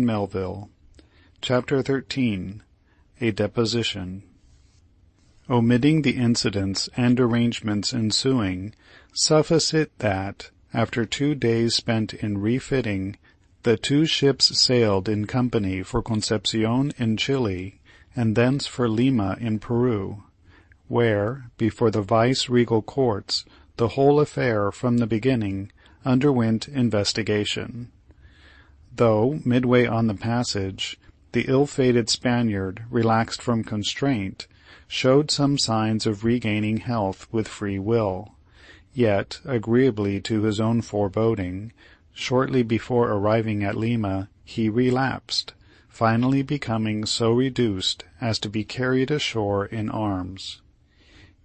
Melville. Chapter 13. A Deposition. Omitting the incidents and arrangements ensuing, suffice it that, after 2 days spent in refitting, the 2 ships sailed in company for Concepcion in Chile, and thence for Lima in Peru, where, before the vice-regal courts, the whole affair from the beginning underwent investigation. Though, midway on the passage, the ill-fated Spaniard, relaxed from constraint, showed some signs of regaining health with free will, yet, agreeably to his own foreboding, shortly before arriving at Lima he relapsed, finally becoming so reduced as to be carried ashore in arms.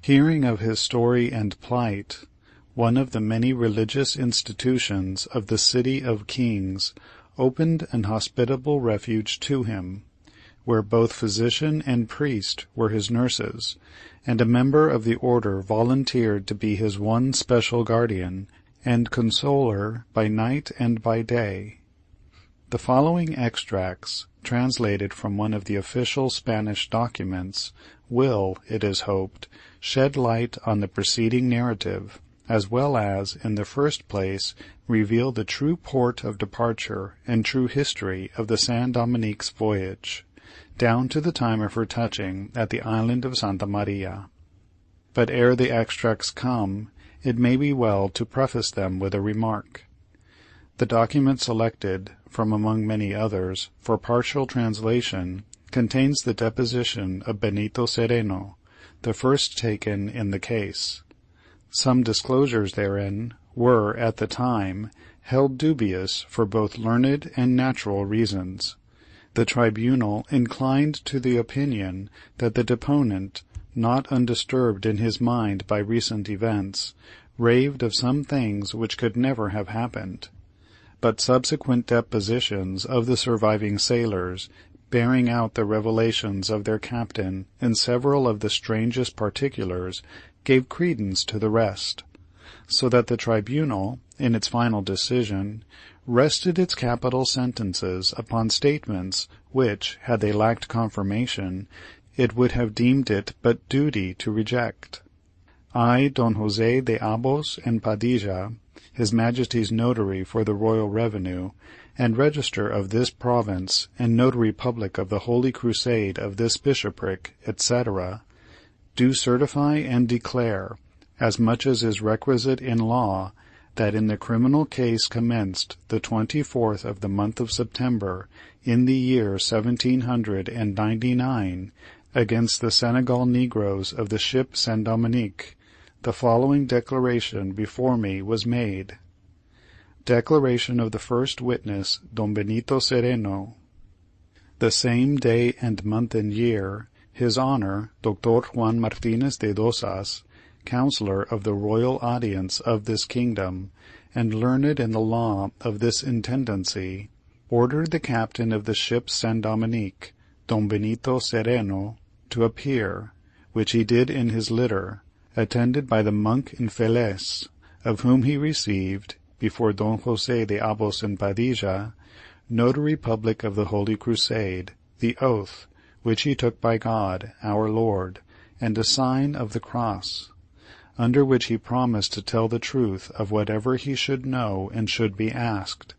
Hearing of his story and plight, one of the many religious institutions of the City of Kings opened an hospitable refuge to him, where both physician and priest were his nurses, and a member of the order volunteered to be his one special guardian and consoler by night and by day. The following extracts, translated from one of the official Spanish documents, will, it is hoped, shed light on the preceding narrative, as well as, in the first place, reveal the true port of departure and true history of the San Dominique's voyage, down to the time of her touching at the island of Santa Maria. But ere the extracts come, it may be well to preface them with a remark. The document selected, from among many others, for partial translation, contains the deposition of Benito Cereno, the first taken in the case. Some disclosures therein were, at the time, held dubious for both learned and natural reasons. The tribunal inclined to the opinion that the deponent, not undisturbed in his mind by recent events, raved of some things which could never have happened. But subsequent depositions of the surviving sailors, bearing out the revelations of their captain in several of the strangest particulars, gave credence to the rest, so that the tribunal, in its final decision, rested its capital sentences upon statements which, had they lacked confirmation, it would have deemed it but duty to reject. I, Don José de Abos and Padilla, His Majesty's notary for the royal revenue, and register of this province, and notary public of the Holy Crusade of this bishopric, etc., do certify and declare, as much as is requisite in law, that in the criminal case commenced the 24th of the month of September, in the year 1799, against the Senegal negroes of the ship San Dominique, the following declaration before me was made. Declaration of the first witness, Don Benito Cereno. The same day and month and year, His Honor, Dr. Juan Martinez de Dosas, Counselor of the Royal Audience of this kingdom, and learned in the law of this intendancy, ordered the captain of the ship San Dominique, Don Benito Cereno, to appear, which he did in his litter, attended by the monk Infeles, of whom he received, before Don José de Abos and Padilla, notary public of the Holy Crusade, the oath, which he took by God, our Lord, and a sign of the cross, under which he promised to tell the truth of whatever he should know and should be asked,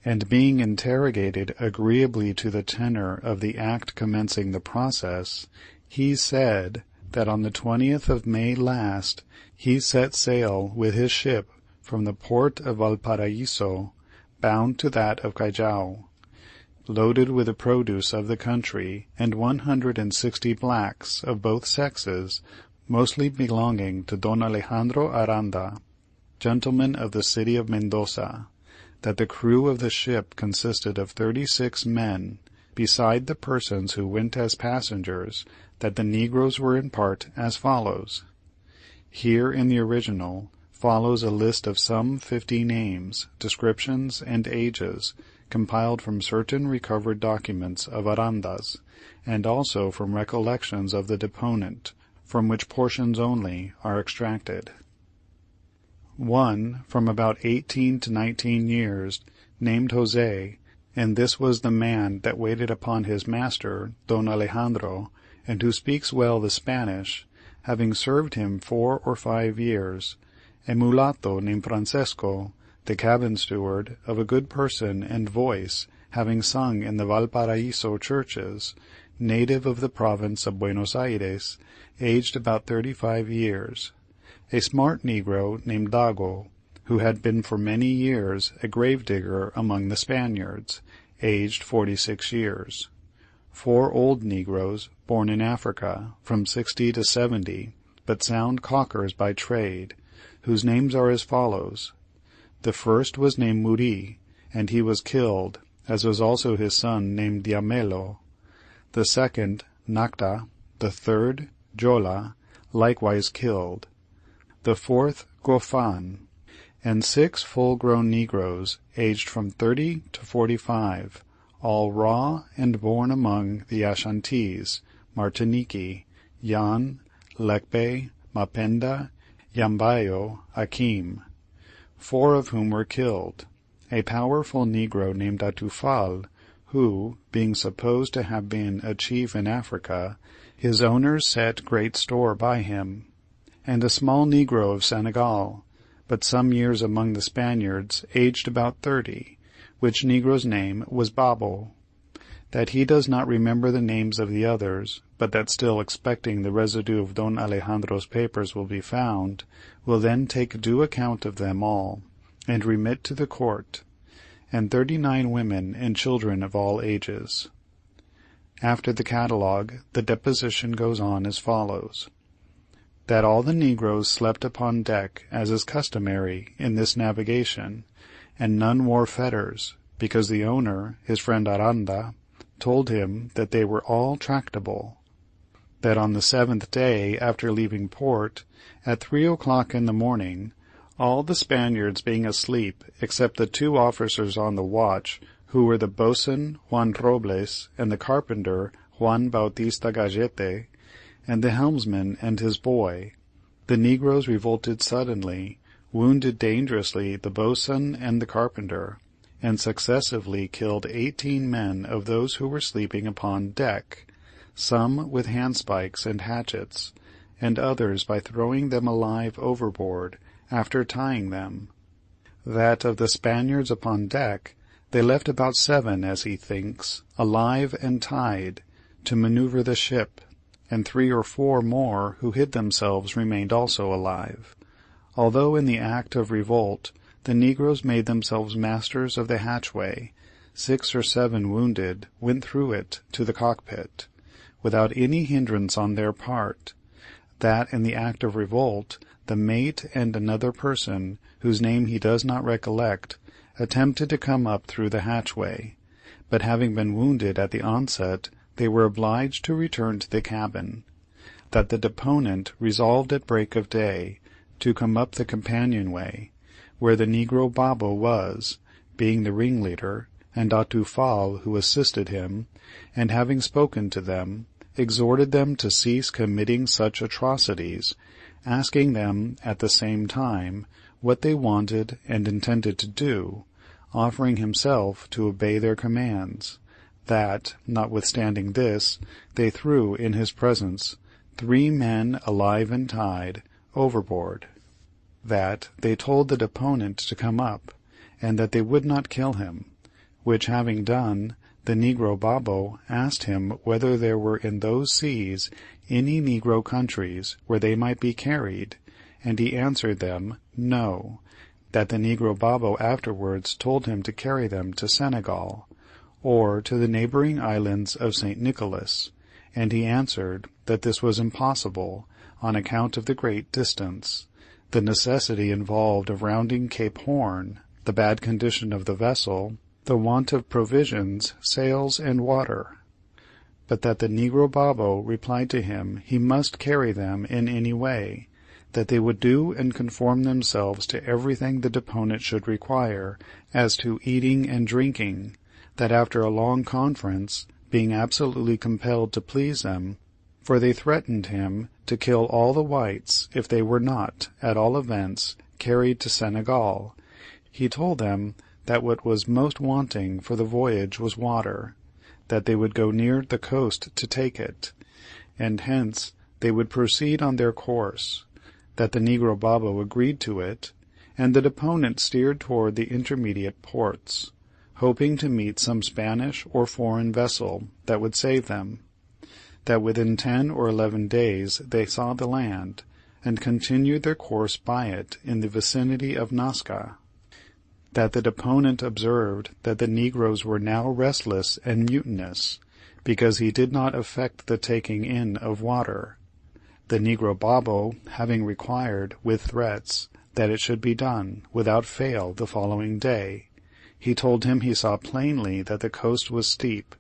and being interrogated agreeably to the tenor of the act commencing the process, he said that on the 20th of May last he set sail with his ship from the port of Valparaiso, bound to that of Callao, loaded with the produce of the country, and 160 blacks of both sexes, mostly belonging to Don Alejandro Aranda, gentleman of the city of Mendoza, that the crew of the ship consisted of 36 men, beside the persons who went as passengers, that the negroes were in part as follows. Here in the original follows a list of some 50 names, descriptions, and ages, compiled from certain recovered documents of Aranda's, and also from recollections of the deponent, from which portions only are extracted. One, from about 18 to 19 years, named José, and this was the man that waited upon his master, Don Alejandro, and who speaks well the Spanish, having served him 4 or 5 years, a mulatto named Francesco, the cabin steward, of a good person and voice, having sung in the Valparaiso churches, native of the province of Buenos Aires, aged about 35 years, a smart negro named Dago, who had been for many years a grave-digger among the Spaniards, aged 46 years. 4 old negroes, born in Africa, from 60 to 70, but sound calkers by trade, whose names are as follows. The first was named Muri, and he was killed, as was also his son named Diamelo. The second, Nacta. The third, Jola, likewise killed. The fourth, Gofan, and 6 full-grown negroes, aged from 30 to 45, all raw and born among the Ashantees, Martinique, Yan, Lekbe, Mapenda, Yambayo, Akim, 4 of whom were killed. A powerful negro named Atufal, who, being supposed to have been a chief in Africa, his owners set great store by him, and a small negro of Senegal, but some years among the Spaniards, aged about 30, which negro's name was Babo. That he does not remember the names of the others, but that still expecting the residue of Don Alejandro's papers will be found, will then take due account of them all, and remit to the court, and 39 women and children of all ages. After the catalogue, the deposition goes on as follows. That all the negroes slept upon deck, as is customary in this navigation, and none wore fetters, because the owner, his friend Aranda, told him that they were all tractable. That on the 7th day after leaving port, at 3 o'clock in the morning, all the Spaniards being asleep except the 2 officers on the watch, who were the boatswain Juan Robles and the carpenter Juan Bautista Gallete, and the helmsman and his boy, the negroes revolted suddenly, wounded dangerously the boatswain and the carpenter, and successively killed 18 men of those who were sleeping upon deck, some with handspikes and hatchets, and others by throwing them alive overboard, after tying them. That of the Spaniards upon deck, they left about 7, as he thinks, alive and tied, to maneuver the ship, and 3 or 4 more who hid themselves remained also alive. Although in the act of revolt, the negroes made themselves masters of the hatchway, 6 or 7 wounded went through it to the cockpit, without any hindrance on their part. That in the act of revolt, the mate and another person, whose name he does not recollect, attempted to come up through the hatchway, but having been wounded at the onset, they were obliged to return to the cabin. That the deponent resolved at break of day to come up the companionway, where the negro Babo was, being the ringleader, and Atufal, who assisted him, and having spoken to them, exhorted them to cease committing such atrocities, asking them at the same time what they wanted and intended to do, offering himself to obey their commands. That, notwithstanding this, they threw in his presence 3 men alive and tied overboard. That they told the deponent to come up, and that they would not kill him, which having done, the negro Babo asked him whether there were in those seas any negro countries where they might be carried, and he answered them, no, that the negro Babo afterwards told him to carry them to Senegal, or to the neighboring islands of St. Nicholas, and he answered that this was impossible, on account of the great distance, the necessity involved of rounding Cape Horn, the bad condition of the vessel, the want of provisions, sails, and water, but that the negro Babo replied to him he must carry them in any way, that they would do and conform themselves to everything the deponent should require, as to eating and drinking, that after a long conference, being absolutely compelled to please them, for they threatened him to kill all the whites if they were not, at all events, carried to Senegal, he told them that what was most wanting for the voyage was water, that they would go near the coast to take it, and hence they would proceed on their course, that the negro Babo agreed to it, and the deponent steered toward the intermediate ports, hoping to meet some Spanish or foreign vessel that would save them, that within 10 or 11 days they saw the land, and continued their course by it in the vicinity of Nasca, that the deponent observed that the negroes were now restless and mutinous, because he did not effect the taking in of water, the negro Babo having required, with threats, that it should be done, without fail, the following day. He told him he saw plainly that the coast was steep,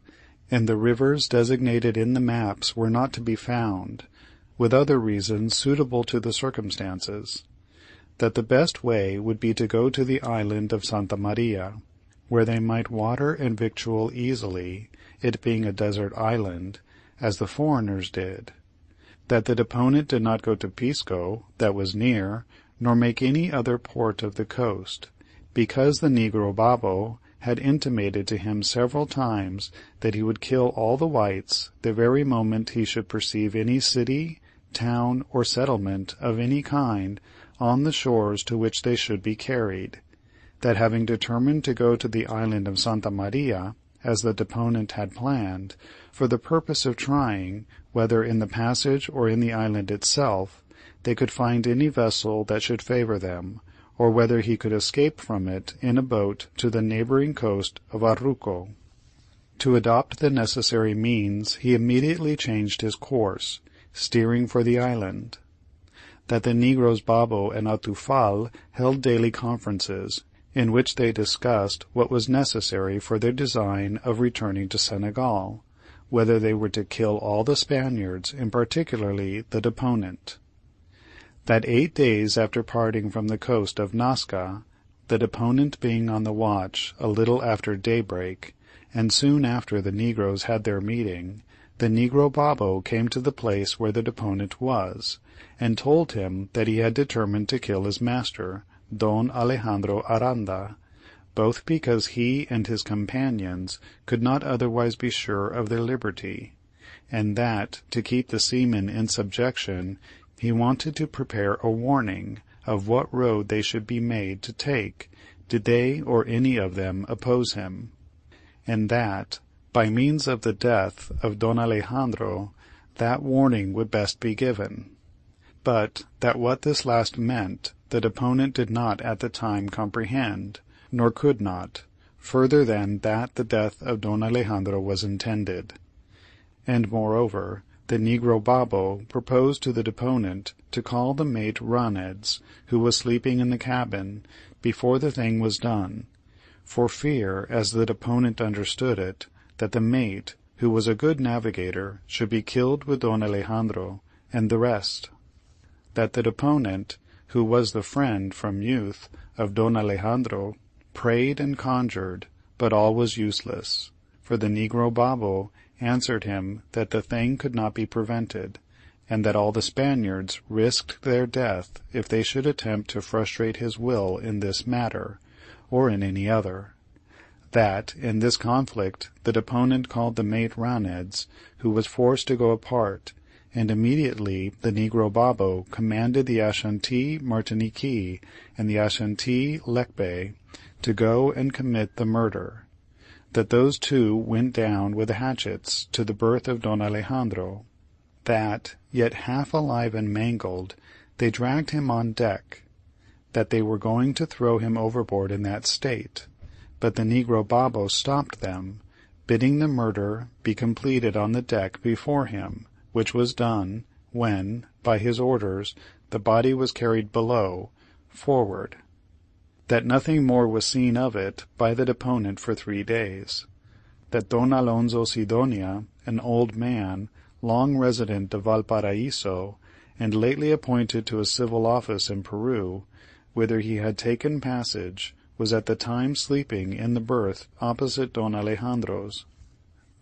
and the rivers designated in the maps were not to be found, with other reasons suitable to the circumstances, that the best way would be to go to the island of Santa Maria, where they might water and victual easily, it being a desert island, as the foreigners did, that the deponent did not go to Pisco, that was near, nor make any other port of the coast, because the negro Babo had intimated to him several times that he would kill all the whites the very moment he should perceive any city, town, or settlement of any kind on the shores to which they should be carried, that having determined to go to the island of Santa Maria, as the deponent had planned, for the purpose of trying, whether in the passage or in the island itself, they could find any vessel that should favor them, or whether he could escape from it in a boat to the neighboring coast of Arruco. To adopt the necessary means, he immediately changed his course, steering for the island. That the negroes Babo and Atufal held daily conferences, in which they discussed what was necessary for their design of returning to Senegal, whether they were to kill all the Spaniards, and particularly the deponent. That 8 days after parting from the coast of Nasca, the deponent being on the watch a little after daybreak, and soon after the negroes had their meeting, the negro Babo came to the place where the deponent was, and told him that he had determined to kill his master, Don Alejandro Aranda, both because he and his companions could not otherwise be sure of their liberty, and that, to keep the seamen in subjection, he wanted to prepare a warning of what road they should be made to take, did they or any of them oppose him, and that, by means of the death of Don Alejandro, that warning would best be given. But that what this last meant, the deponent did not at the time comprehend, nor could not, further than that the death of Don Alejandro was intended. And moreover, the negro Babo proposed to the deponent to call the mate Raneds, who was sleeping in the cabin, before the thing was done, for fear, as the deponent understood it, that the mate, who was a good navigator, should be killed with Don Alejandro and the rest. That the deponent, who was the friend from youth of Don Alejandro, prayed and conjured, but all was useless, for the negro Babo answered him that the thing could not be prevented, and that all the Spaniards risked their death if they should attempt to frustrate his will in this matter, or in any other. That, in this conflict, the deponent called the mate Raneds, who was forced to go apart, and immediately the negro Babo commanded the Ashantee Martiniquais and the Ashantee Lecbe to go and commit the murder. That those two went down with the hatchets to the berth of Don Alejandro. That, yet half alive and mangled, they dragged him on deck. That they were going to throw him overboard in that state, but the negro Babo stopped them, bidding the murder be completed on the deck before him, which was done, when, by his orders, the body was carried below, forward. That nothing more was seen of it by the deponent for 3 days. That Don Alonso Sidonia, an old man, long resident of Valparaiso, and lately appointed to a civil office in Peru, whither he had taken passage, was at the time sleeping in the berth opposite Don Alejandro's.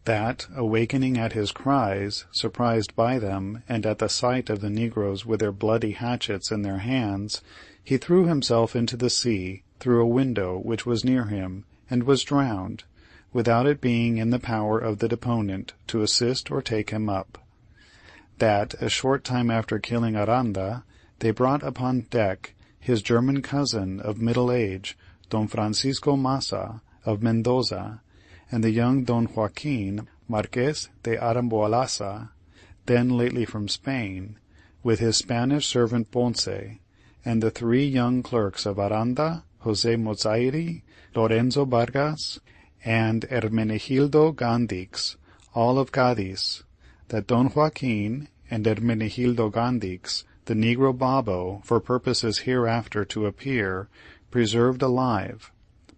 that, awakening at his cries, surprised by them, and at the sight of the negroes with their bloody hatchets in their hands, he threw himself into the sea through a window which was near him, and was drowned, without it being in the power of the deponent to assist or take him up. That, a short time after killing Aranda, they brought upon deck his German cousin of middle age, Don Francisco Massa, of Mendoza, and the young Don Joaquin, Marquez de Aramboalaza, then lately from Spain, with his Spanish servant Ponce, and the 3 young clerks of Aranda, Jose Mozairi, Lorenzo Vargas, and Hermenegildo Gandix, all of Cadiz, that Don Joaquin and Hermenegildo Gandix, the negro Babo, for purposes hereafter to appear, preserved alive,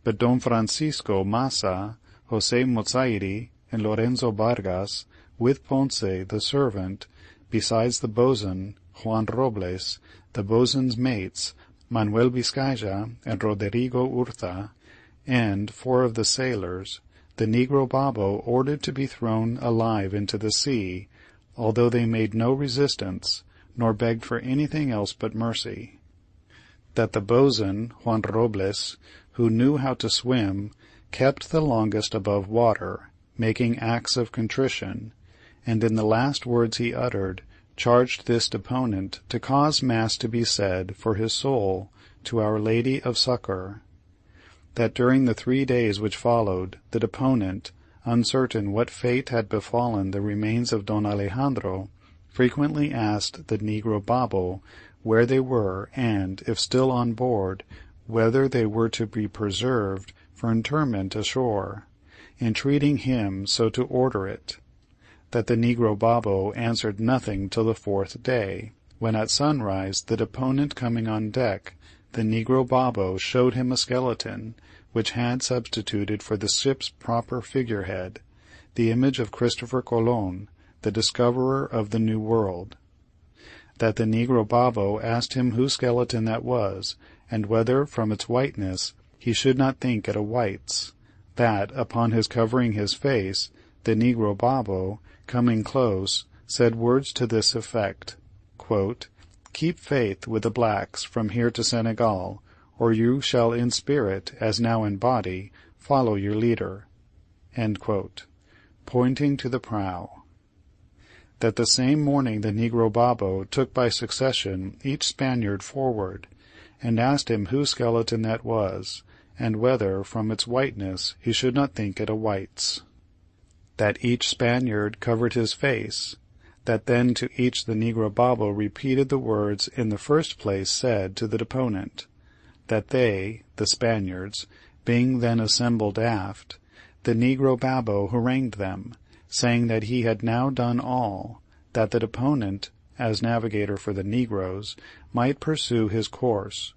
but Don Francisco Massa, Jose Mozairi, and Lorenzo Vargas, with Ponce the servant, besides the boatswain, Juan Robles, the boatswain's mates, Manuel Vizcaya and Roderigo Urza, and 4 of the sailors, the negro Babo ordered to be thrown alive into the sea, although they made no resistance, nor begged for anything else but mercy. That the boatswain, Juan Robles, who knew how to swim, kept the longest above water, making acts of contrition, and in the last words he uttered, charged this deponent to cause mass to be said for his soul to Our Lady of Succor. That during the 3 days which followed, the deponent, uncertain what fate had befallen the remains of Don Alejandro, frequently asked the negro Babo where they were, and, if still on board, whether they were to be preserved for interment ashore, entreating him so to order it. That the negro Babo answered nothing till the 4th day, when at sunrise the deponent coming on deck, the negro Babo showed him a skeleton, which had substituted for the ship's proper figurehead, the image of Christopher Colon, the discoverer of the New World. That the negro Babo asked him whose skeleton that was, and whether, from its whiteness, he should not think it a white's. That, upon his covering his face, the negro Babo, coming close, said words to this effect, quote, "Keep faith with the blacks from here to Senegal, or you shall in spirit, as now in body, follow your leader," end quote, pointing to the prow. That the same morning the negro Babo took by succession each Spaniard forward, and asked him whose skeleton that was, and whether, from its whiteness, he should not think it a white's. That each Spaniard covered his face. That then to each the negro Babo repeated the words in the first place said to the deponent. That they, the Spaniards, being then assembled aft, the negro Babo harangued them, saying that he had now done all, that the deponent, as navigator for the negroes, might pursue his course,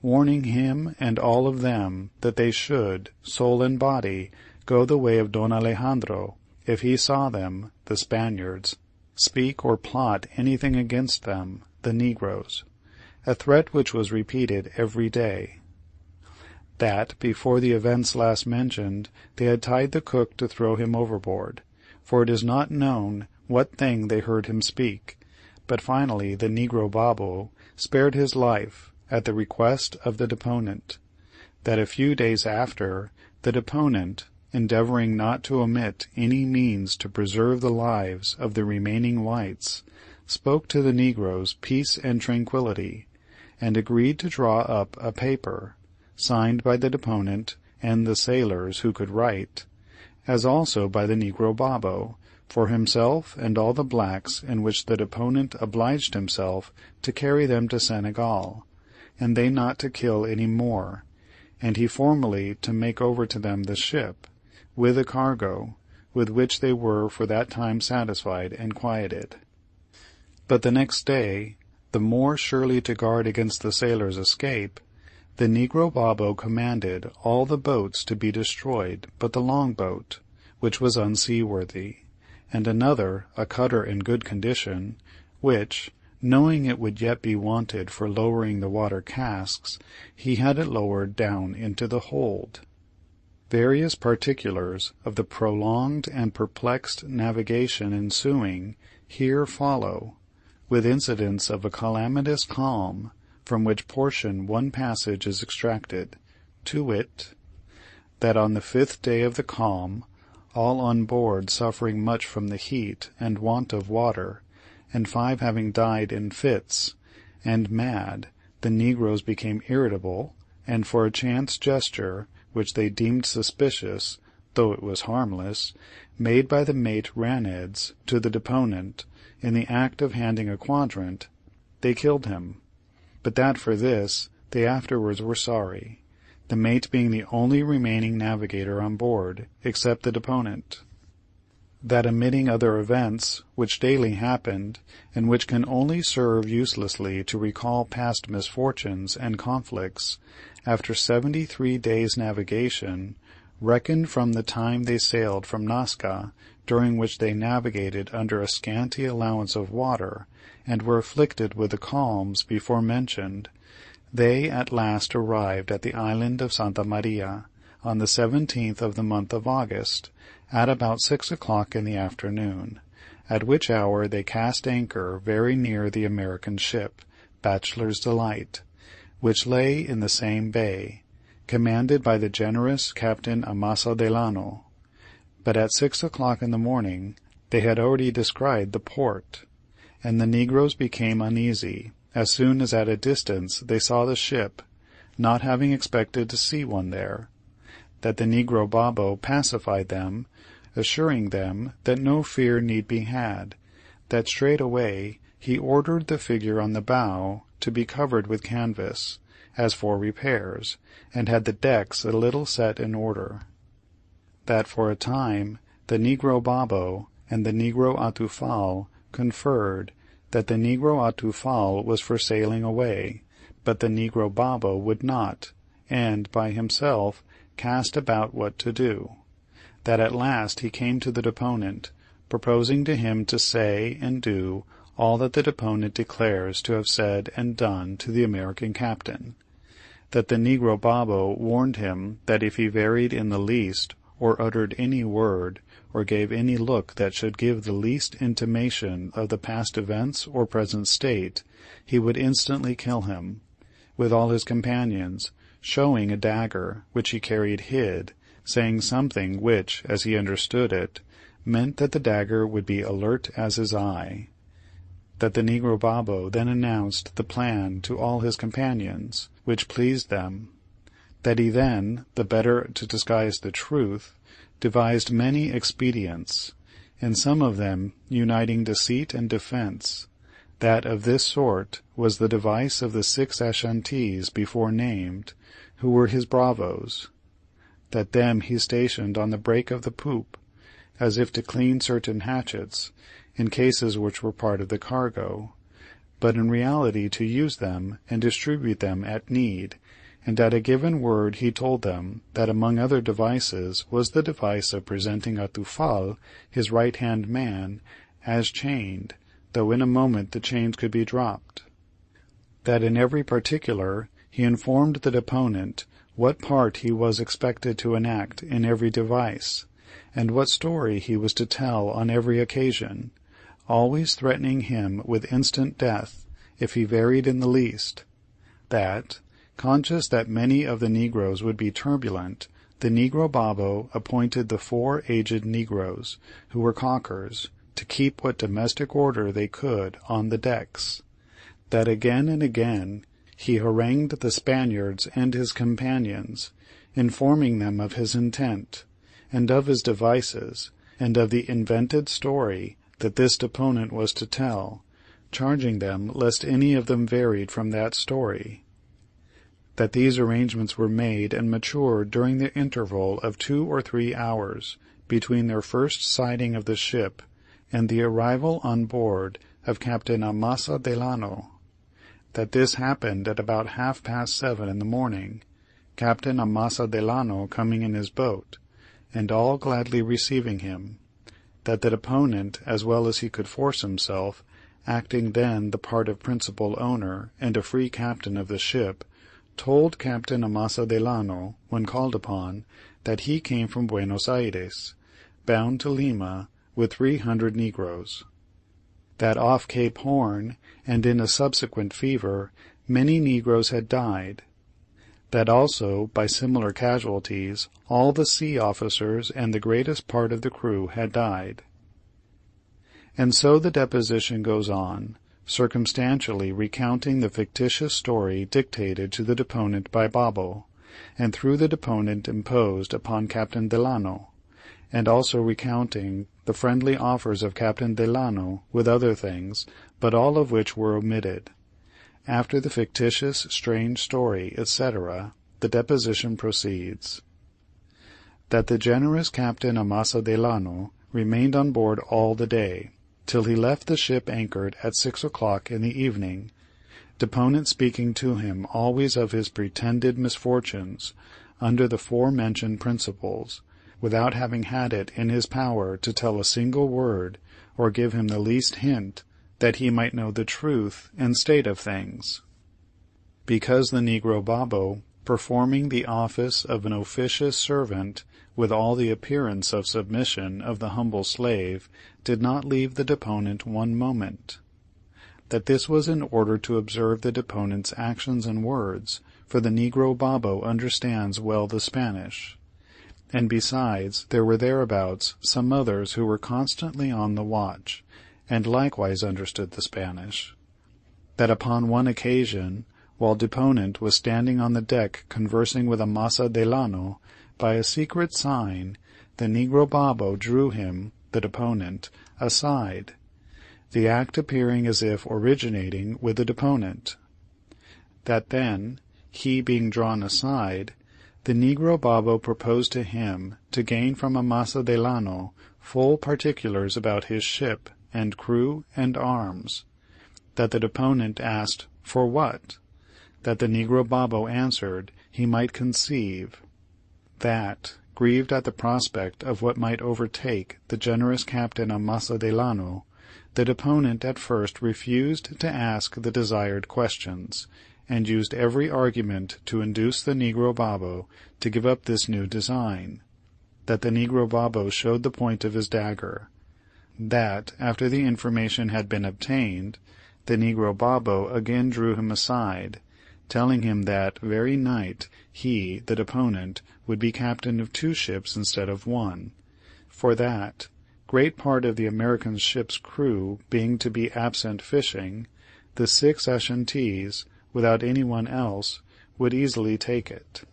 warning him and all of them that they should, soul and body, go the way of Don Alejandro, if he saw them, the Spaniards, speak or plot anything against them, the negroes, a threat which was repeated every day. That, before the events last mentioned, they had tied the cook to throw him overboard, for it is not known what thing they heard him speak, but finally the negro Babo spared his life at the request of the deponent. That a few days after, the deponent, endeavoring not to omit any means to preserve the lives of the remaining whites, spoke to the negroes peace and tranquillity, and agreed to draw up a paper, signed by the deponent and the sailors who could write, as also by the negro Babo, for himself and all the blacks, in which the deponent obliged himself to carry them to Senegal, and they not to kill any more, and he formally to make over to them the ship, with a cargo, with which they were for that time satisfied and quieted. But the next day, the more surely to guard against the sailors' escape, the negro Babo commanded all the boats to be destroyed but the long-boat, which was unseaworthy, and another, a cutter in good condition, which, knowing it would yet be wanted for lowering the water casks, he had it lowered down into the hold. Various particulars of the prolonged and perplexed navigation ensuing here follow, with incidents of a calamitous calm, from which portion one passage is extracted, to wit, that on the 5th day of the calm, all on board suffering much from the heat and want of water, and 5 having died in fits, and mad, the negroes became irritable, and for a chance gesture, which they deemed suspicious, though it was harmless, made by the mate Raneds to the deponent, in the act of handing a quadrant, they killed him. But that for this they afterwards were sorry, the mate being the only remaining navigator on board, except the deponent. That omitting other events, which daily happened, and which can only serve uselessly to recall past misfortunes and conflicts, after 73 days' navigation, reckoned from the time they sailed from Nasca, during which they navigated under a scanty allowance of water, and were afflicted with the calms before mentioned, they at last arrived at the island of Santa Maria, on the 17th of the month of August, at about 6 o'clock in the afternoon, at which hour they cast anchor very near the American ship, Bachelor's Delight, which lay in the same bay, commanded by the generous Captain Amasa Delano. But at 6 o'clock in the morning they had already descried the port, and the negroes became uneasy as soon as at a distance they saw the ship, not having expected to see one there. That the negro Babo pacified them, assuring them that no fear need be had, that straightway he ordered the figure on the bow to be covered with canvas, as for repairs, and had the decks a little set in order. That for a time the negro Babo and the negro Atufal conferred, that the negro Atufal was for sailing away, but the negro Babo would not, and by himself cast about what to do. That at last he came to the deponent, proposing to him to say and do all that the deponent declares to have said and done to the American captain. That the negro Babo warned him that if he varied in the least, or uttered any word, or gave any look that should give the least intimation of the past events or present state, he would instantly kill him, with all his companions, showing a dagger, which he carried hid, saying something which, as he understood it, meant that the dagger would be alert as his eye. That the negro Babo then announced the plan to all his companions, which pleased them. That he then, the better to disguise the truth, devised many expedients, and some of them uniting deceit and defense. That of this sort was the device of the 6 Ashantees before named, who were his bravos. That them he stationed on the break of the poop, as if to clean certain hatchets, in cases which were part of the cargo, but in reality to use them and distribute them at need, and at a given word he told them that among other devices was the device of presenting Atufal, his right-hand man, as chained, though in a moment the chains could be dropped. That in every particular he informed the deponent what part he was expected to enact in every device, and what story he was to tell on every occasion, always threatening him with instant death if he varied in the least. That, conscious that many of the negroes would be turbulent, the negro Babo appointed the 4 aged negroes, who were caulkers, to keep what domestic order they could on the decks. That again and again he harangued the Spaniards and his companions, informing them of his intent, and of his devices, and of the invented story that this deponent was to tell, charging them lest any of them varied from that story. That these arrangements were made and matured during the interval of 2 or 3 hours between their first sighting of the ship and the arrival on board of Captain Amasa Delano. That this happened at about 7:30 in the morning, Captain Amasa Delano coming in his boat, and all gladly receiving him. That the deponent, as well as he could force himself, acting then the part of principal owner and a free captain of the ship, told Captain Amasa Delano, when called upon, that he came from Buenos Aires, bound to Lima, with 300 negroes. That off Cape Horn, and in a subsequent fever, many negroes had died. That also, by similar casualties, all the sea officers and the greatest part of the crew had died. And so the deposition goes on, circumstantially recounting the fictitious story dictated to the deponent by Babo, and through the deponent imposed upon Captain Delano, and also recounting the friendly offers of Captain Delano, with other things, but all of which were omitted. After the fictitious, strange story, etc., the deposition proceeds. That the generous Captain Amasa Delano remained on board all the day, till he left the ship anchored at 6 o'clock in the evening, deponent speaking to him always of his pretended misfortunes, under the forementioned principles, without having had it in his power to tell a single word, or give him the least hint, that he might know the truth and state of things. Because the negro Babo, performing the office of an officious servant, with all the appearance of submission of the humble slave, did not leave the deponent one moment. That this was in order to observe the deponent's actions and words, for the negro Babo understands well the Spanish. And besides, there were thereabouts some others who were constantly on the watch, and likewise understood the Spanish. That upon one occasion, while deponent was standing on the deck conversing with Amasa Delano, by a secret sign, the negro Babo drew him, the deponent, aside, the act appearing as if originating with the deponent. That then, he being drawn aside, the negro Babo proposed to him to gain from Amasa Delano full particulars about his ship, and crew, and arms. That the deponent asked, for what? That the negro Babo answered, he might conceive. That, grieved at the prospect of what might overtake the generous Captain Amasa Delano, the deponent at first refused to ask the desired questions, and used every argument to induce the negro Babo to give up this new design. That the negro Babo showed the point of his dagger. That, after the information had been obtained, the negro Babo again drew him aside, telling him that very night he, the deponent, would be captain of 2 ships instead of 1, for that, great part of the American ship's crew being to be absent fishing, the 6 Ashantees, without anyone else, would easily take it.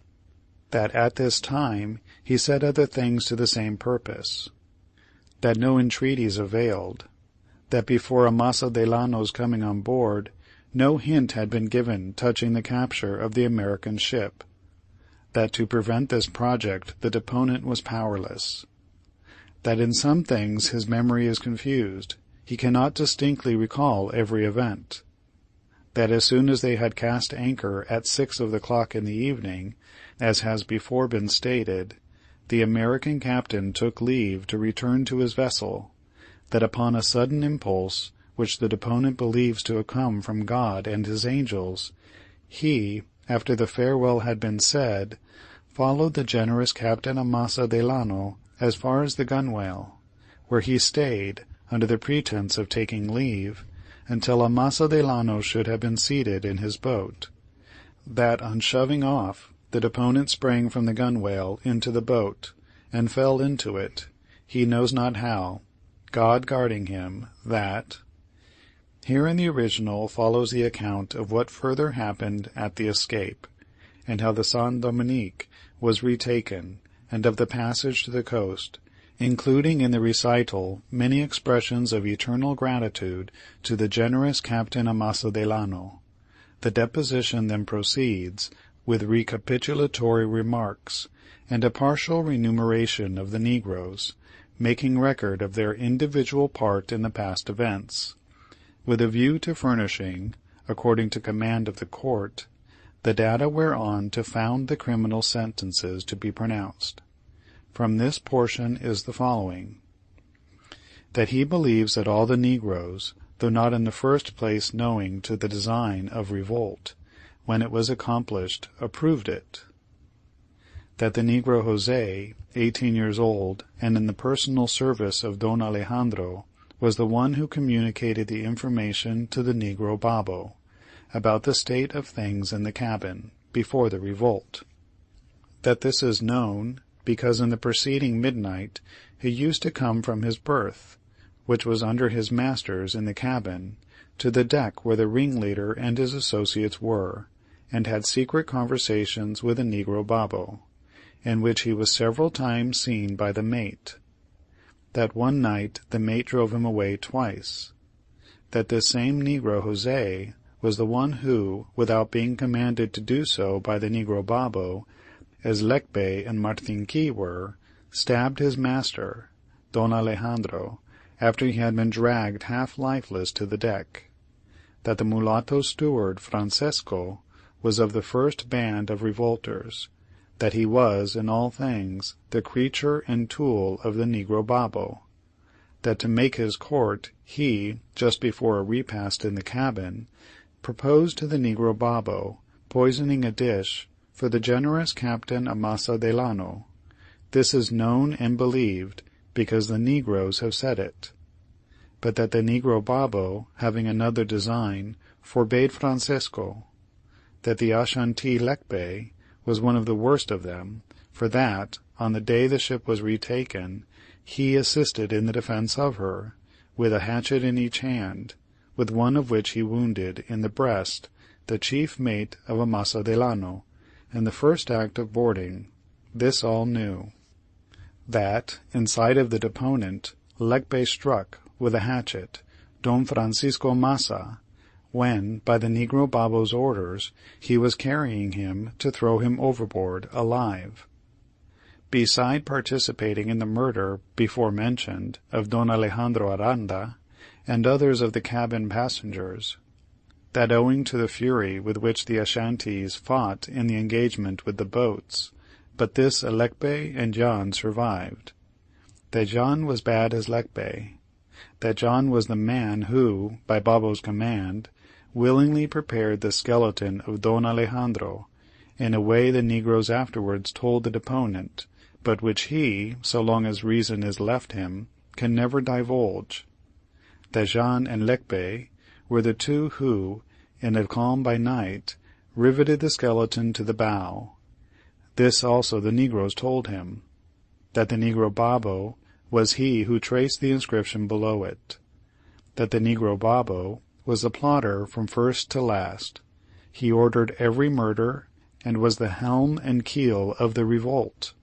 That at this time he said other things to the same purpose. That no entreaties availed. That before Amasa Delano's coming on board, no hint had been given touching the capture of the American ship. That to prevent this project the deponent was powerless. That in some things his memory is confused, he cannot distinctly recall every event. That as soon as they had cast anchor at 6 of the clock in the evening, as has before been stated, the American captain took leave to return to his vessel. That upon a sudden impulse, which the deponent believes to have come from God and his angels, he, after the farewell had been said, followed the generous Captain Amasa Delano as far as the gunwale, where he stayed, under the pretense of taking leave, until Amasa Delano should have been seated in his boat. That on shoving off, the deponent sprang from the gunwale into the boat, and fell into it, he knows not how, God guarding him. That here in the original follows the account of what further happened at the escape, and how the San Dominique was retaken, and of the passage to the coast, including in the recital many expressions of eternal gratitude to the generous Captain Amasa Delano. The deposition then proceeds, with recapitulatory remarks, and a partial remuneration of the negroes, making record of their individual part in the past events, with a view to furnishing, according to command of the court, the data whereon to found the criminal sentences to be pronounced. From this portion is the following: that he believes that all the negroes, though not in the first place knowing to the design of revolt, when it was accomplished, approved it. that the Negro Jose, 18 years old, and in the personal service of Don Alejandro, was the one who communicated the information to the Negro Babo about the state of things in the cabin before the revolt. That this is known because in the preceding midnight he used to come from his berth, which was under his master's in the cabin, to the deck where the ringleader and his associates were, and had secret conversations with the Negro Babo, in which he was several times seen by the mate. That one night the mate drove him away twice. That this same Negro Jose was the one who, without being commanded to do so by the Negro Babo, as Lecpe and Martinqui were, stabbed his master, Don Alejandro, after he had been dragged half lifeless to the deck. That the mulatto steward Francesco was of the first band of revolters, that he was, in all things, the creature and tool of the Negro Babo, that to make his court, he, just before a repast in the cabin, proposed to the Negro Babo poisoning a dish for the generous Captain Amasa Delano. This is known and believed, because the Negroes have said it. But that the Negro Babo, having another design, forbade Francesco. That the Ashanti Lecpe was one of the worst of them, for that, on the day the ship was retaken, he assisted in the defense of her, with a hatchet in each hand, with one of which he wounded in the breast the chief mate of Amasa Delano, in the first act of boarding. This all knew. That, in sight of the deponent, Lecpe struck, with a hatchet, Don Francisco Massa, when, by the Negro Babo's orders, he was carrying him to throw him overboard alive. Beside participating in the murder, before mentioned, of Don Alejandro Aranda, and others of the cabin passengers, that owing to the fury with which the Ashantis fought in the engagement with the boats, but this Lecpe and John survived. That John was bad as Lecpe. That John was the man who, by Babo's command, willingly prepared the skeleton of Don Alejandro, in a way the Negroes afterwards told the deponent, but which he, so long as reason is left him, can never divulge. That John and Lecpe were the two who, in a calm by night, riveted the skeleton to the bow. This also the Negroes told him. That the Negro Babo was he who traced the inscription below it. That the Negro Babo was the plotter from first to last. He ordered every murder, and was the helm and keel of the revolt.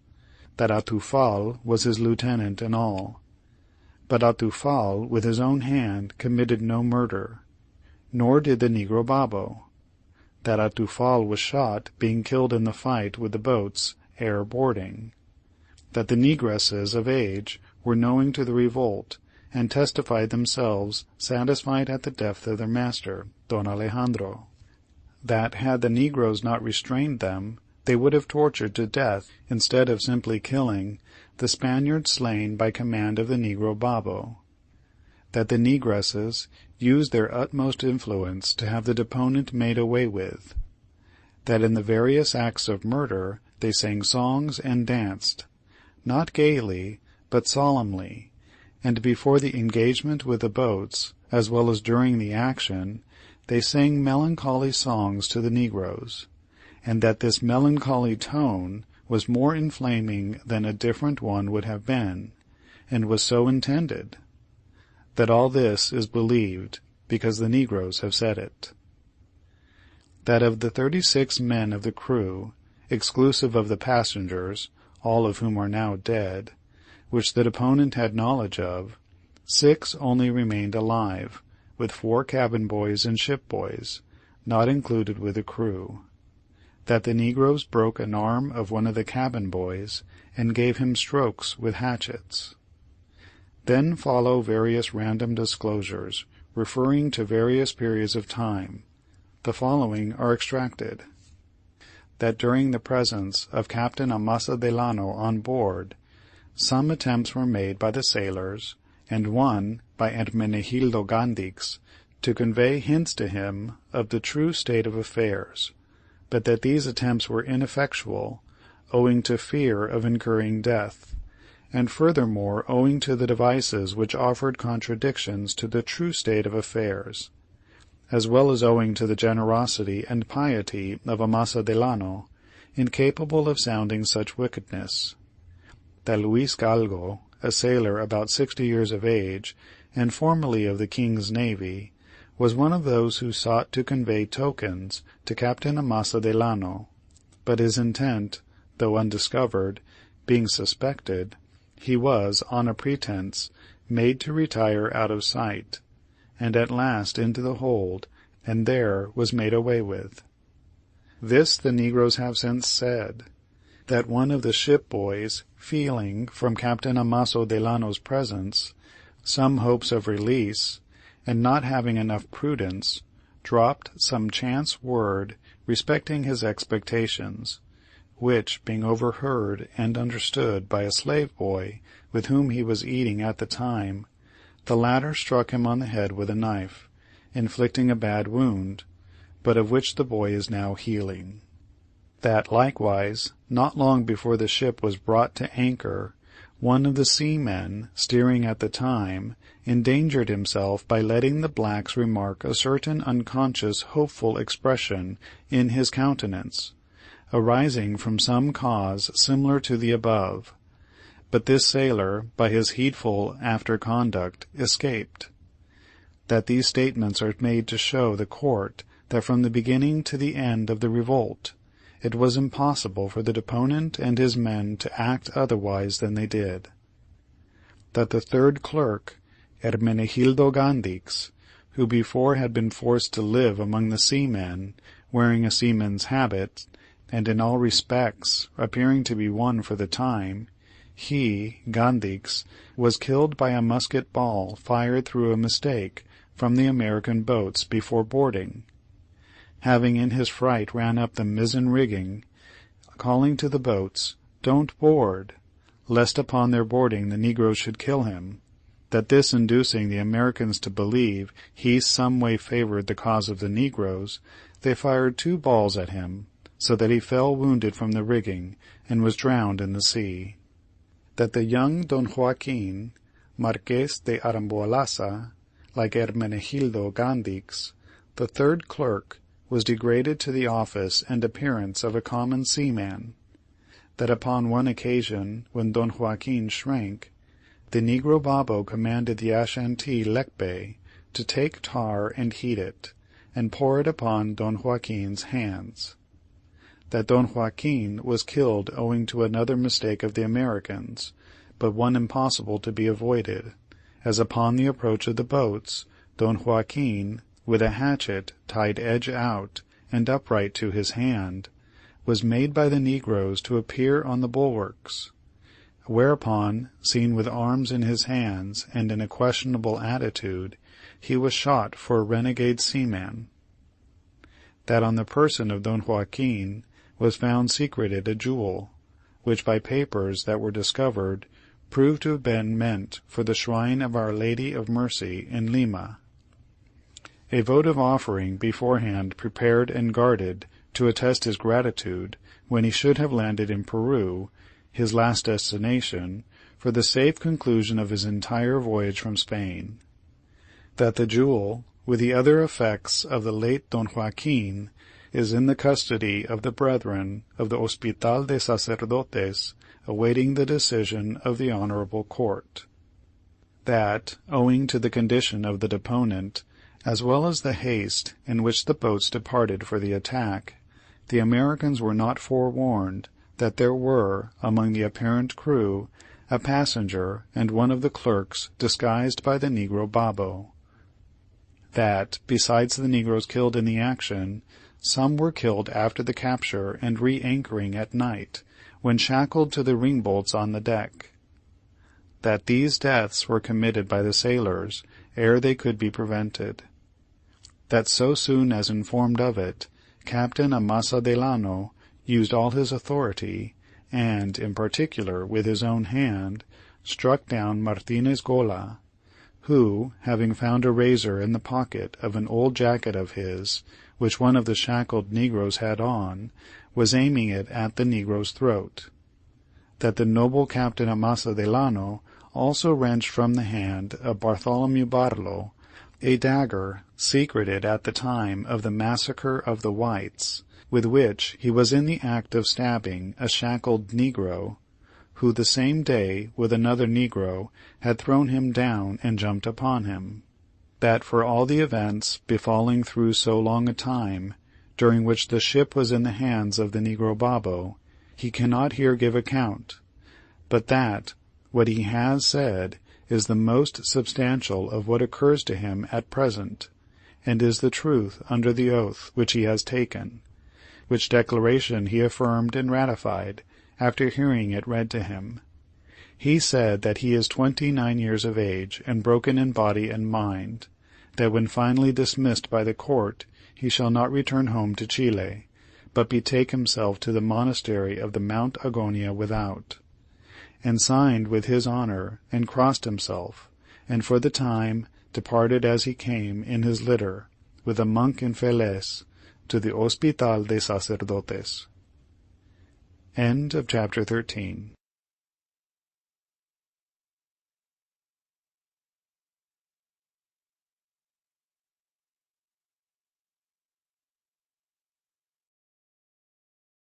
That Atufal was his lieutenant in all. But Atufal, with his own hand, committed no murder, nor did the Negro Babo. That Atufal was shot, being killed in the fight with the boats ere boarding. That the negresses of age were knowing to the revolt, and testified themselves satisfied at the death of their master, Don Alejandro. That had the Negroes not restrained them, they would have tortured to death, instead of simply killing, the Spaniards slain by command of the Negro Babo. That the negresses used their utmost influence to have the deponent made away with. That in the various acts of murder they sang songs and danced, not gaily, but solemnly, and before the engagement with the boats, as well as during the action, they sang melancholy songs to the Negroes, and that this melancholy tone was more inflaming than a different one would have been, and was so intended. That all this is believed, because the Negroes have said it. That of the 36 men of the crew, exclusive of the passengers, all of whom are now dead, which the deponent had knowledge of, 6 only remained alive, with 4 cabin boys and ship boys, not included with the crew. That the Negroes broke an arm of one of the cabin boys, and gave him strokes with hatchets. Then follow various random disclosures, referring to various periods of time. The following are extracted. That during the presence of Captain Amasa Delano on board, some attempts were made by the sailors, and one by Hermenegildo Gandix, to convey hints to him of the true state of affairs, but that these attempts were ineffectual, owing to fear of incurring death, and furthermore owing to the devices which offered contradictions to the true state of affairs, as well as owing to the generosity and piety of Amasa Delano, incapable of sounding such wickedness. That Luis Galgo, a sailor about 60 years of age, and formerly of the King's Navy, was one of those who sought to convey tokens to Captain Amasa Delano, but his intent, though undiscovered, being suspected, he was, on a pretense, made to retire out of sight, and at last into the hold, and there was made away with. This the negroes have since said, that one of the ship boys, feeling, from Captain Amaso Delano's presence, some hopes of release, and not having enough prudence, dropped some chance word respecting his expectations, which, being overheard and understood by a slave boy with whom he was eating at the time, the latter struck him on the head with a knife, inflicting a bad wound, but of which the boy is now healing. That likewise, not long before the ship was brought to anchor, one of the seamen, steering at the time, endangered himself by letting the blacks remark a certain unconscious hopeful expression in his countenance, arising from some cause similar to the above, but this sailor, by his heedful after conduct, escaped. That these statements are made to show the court that from the beginning to the end of the revolt, it was impossible for the deponent and his men to act otherwise than they did. That the third clerk, Hermenegildo Gandix, who before had been forced to live among the seamen, wearing a seaman's habit, and in all respects appearing to be one for the time, he, Gandix, was killed by a musket ball fired through a mistake from the American boats before boarding, having in his fright ran up the mizzen rigging, calling to the boats, "Don't board," lest upon their boarding the negroes should kill him, that this inducing the Americans to believe he some way favored the cause of the negroes, they fired 2 balls at him, so that he fell wounded from the rigging, and was drowned in the sea. That the young Don Joaquin, Marques de Aramboalaza, like Hermenegildo Gandix, the third clerk, was degraded to the office and appearance of a common seaman. That upon one occasion, when Don Joaquin shrank, the negro Babo commanded the Ashantee Lekbe to take tar and heat it, and pour it upon Don Joaquin's hands. That Don Joaquin was killed owing to another mistake of the Americans, but one impossible to be avoided, as upon the approach of the boats, Don Joaquin, with a hatchet tied edge out and upright to his hand, was made by the negroes to appear on the bulwarks, whereupon, seen with arms in his hands and in a questionable attitude, he was shot for a renegade seaman. That on the person of Don Joaquin was found secreted a jewel, which by papers that were discovered proved to have been meant for the shrine of Our Lady of Mercy in Lima. A votive offering beforehand prepared and guarded to attest his gratitude when he should have landed in Peru, his last destination, for the safe conclusion of his entire voyage from Spain. That the jewel, with the other effects of the late Don Joaquin, is in the custody of the brethren of the Hospital de Sacerdotes, awaiting the decision of the honorable court. That, owing to the condition of the deponent, as well as the haste in which the boats departed for the attack, the Americans were not forewarned that there were, among the apparent crew, a passenger and one of the clerks disguised by the negro Babo. That, besides the negroes killed in the action, some were killed after the capture and re-anchoring at night, when shackled to the ring-bolts on the deck. That these deaths were committed by the sailors ere they could be prevented. That so soon as informed of it, Captain Amasa Delano used all his authority, and, in particular, with his own hand, struck down Martinez Gola, who, having found a razor in the pocket of an old jacket of his, which one of the shackled negroes had on, was aiming it at the negro's throat. That the noble Captain Amasa Delano also wrenched from the hand of Bartholomew Barlow a dagger secreted at the time of the massacre of the whites, with which he was in the act of stabbing a shackled negro, who the same day with another negro had thrown him down and jumped upon him. That for all the events befalling through so long a time, during which the ship was in the hands of the negro Babo, he cannot here give account, but that what he has said is the most substantial of what occurs to him at present, and is the truth under the oath which he has taken, which declaration he affirmed and ratified after hearing it read to him. He said that he is 29 years of age and broken in body and mind, that when finally dismissed by the court he shall not return home to Chile, but betake himself to the monastery of the Mount Agonia without, and signed with his honor, and crossed himself, and for the time departed as he came in his litter, with a monk in Feles, to the Hospital de Sacerdotes. End of chapter 13.